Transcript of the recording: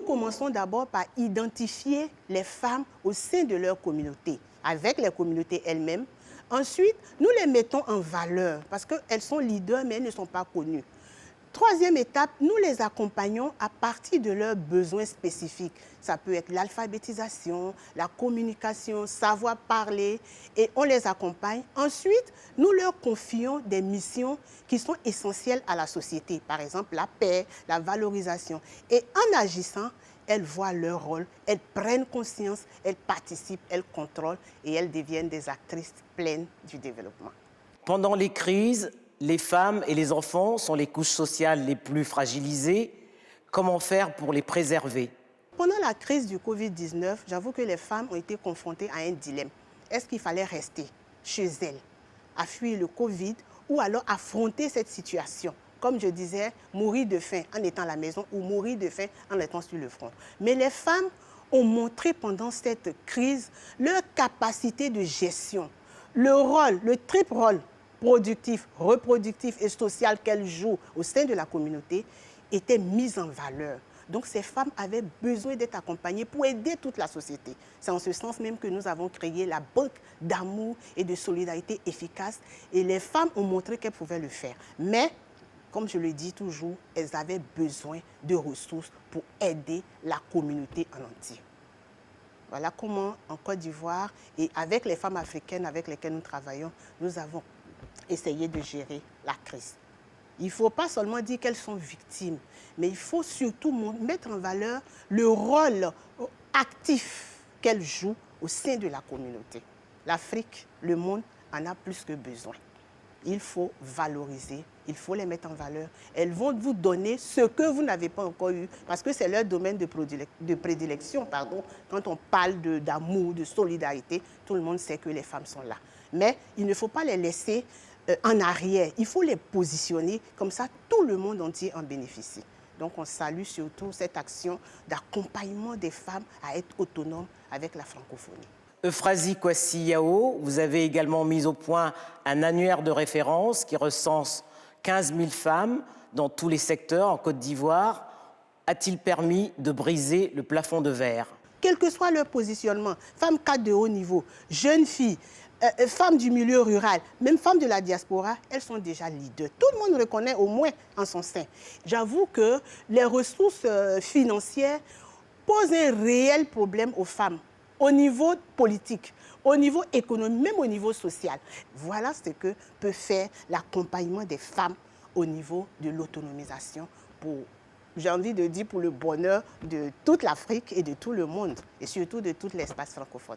commençons d'abord par identifier les femmes au sein de leur communauté, avec les communautés elles-mêmes. Ensuite, nous les mettons en valeur parce qu'elles sont leaders, mais elles ne sont pas connues. Troisième étape, nous les accompagnons à partir de leurs besoins spécifiques. Ça peut être l'alphabétisation, la communication, savoir parler, et on les accompagne. Ensuite, nous leur confions des missions qui sont essentielles à la société. Par exemple, la paix, la valorisation. Et en agissant, elles voient leur rôle, elles prennent conscience, elles participent, elles contrôlent et elles deviennent des actrices pleines du développement. Pendant les crises, les femmes et les enfants sont les couches sociales les plus fragilisées. Comment faire pour les préserver? Pendant la crise du Covid-19, j'avoue que les femmes ont été confrontées à un dilemme. Est-ce qu'il fallait rester chez elles, à fuir le Covid, ou alors affronter cette situation? Comme je disais, mourir de faim en étant à la maison ou mourir de faim en étant sur le front. Mais les femmes ont montré pendant cette crise leur capacité de gestion, le rôle, le triple rôle productif, reproductif et social qu'elles jouent au sein de la communauté était mis en valeur. Donc ces femmes avaient besoin d'être accompagnées pour aider toute la société. C'est en ce sens même que nous avons créé la banque d'amour et de solidarité efficace et les femmes ont montré qu'elles pouvaient le faire. Mais, comme je le dis toujours, elles avaient besoin de ressources pour aider la communauté en entier. Voilà comment en Côte d'Ivoire et avec les femmes africaines avec lesquelles nous travaillons, nous avons essayé de gérer la crise. Il ne faut pas seulement dire qu'elles sont victimes, mais il faut surtout mettre en valeur le rôle actif qu'elles jouent au sein de la communauté. L'Afrique, le monde en a plus que besoin. Il faut valoriser, il faut les mettre en valeur. Elles vont vous donner ce que vous n'avez pas encore eu, parce que c'est leur domaine de prédilection. Pardon. Quand on parle d'amour, de solidarité, tout le monde sait que les femmes sont là. Mais il ne faut pas les laisser en arrière. Il faut les positionner, comme ça tout le monde entier en bénéficie. Donc on salue surtout cette action d'accompagnement des femmes à être autonomes avec la francophonie. Euphrasie Kwasi-Yao, vous avez également mis au point un annuaire de référence qui recense 15 000 femmes dans tous les secteurs en Côte d'Ivoire. A-t-il permis de briser le plafond de verre? Quel que soit leur positionnement, femmes cadres de haut niveau, jeunes filles, femmes du milieu rural, même femmes de la diaspora, elles sont déjà leaders. Tout le monde reconnaît au moins en son sein. J'avoue que les ressources financières posent un réel problème aux femmes, au niveau politique, au niveau économique, même au niveau social. Voilà ce que peut faire l'accompagnement des femmes au niveau de l'autonomisation pour, j'ai envie de dire, pour le bonheur de toute l'Afrique et de tout le monde, et surtout de tout l'espace francophone.